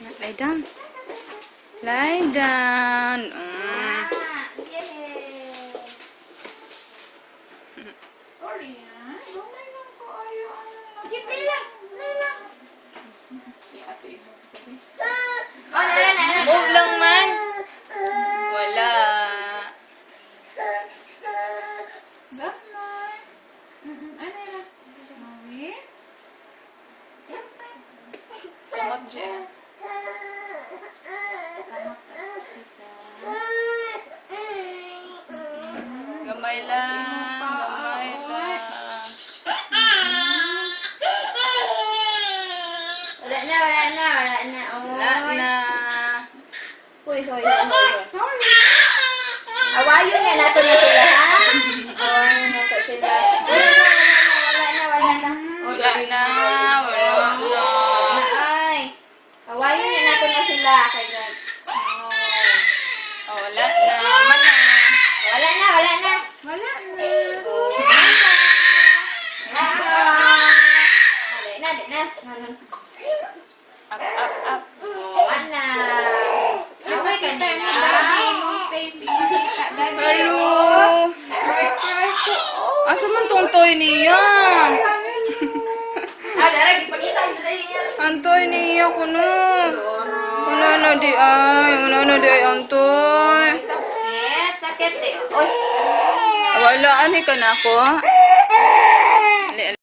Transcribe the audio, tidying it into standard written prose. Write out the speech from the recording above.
Lie down. Lie down. Sorry, ha? Gamay lang ko. Ayaw, Hindi lang. Ate, Move lang man. Wala. Gamay. Ano yun? Mami? Come up, Jen. Gamay lang. Gamay lang. Wala na. Wala na. Uy, sorry. Sorry. Awayon nga nato na sila, ha? Awayon nato sila. Wala na. Wala na. Wala na. Ay. Awayon nga nato na sila. Kay God. Oh, wala na. Mana. Wala na. Wala na. Dali na. Up, up, up. Wala. Away ka na. Hello. Asa man tong toy niya? Dara, gipakita ko sa inyo. Ang toy niya kuno. Kuno na di ay. Kuno na di ay ang toy. Sakit eh. Oy. Wala ani ka na ako.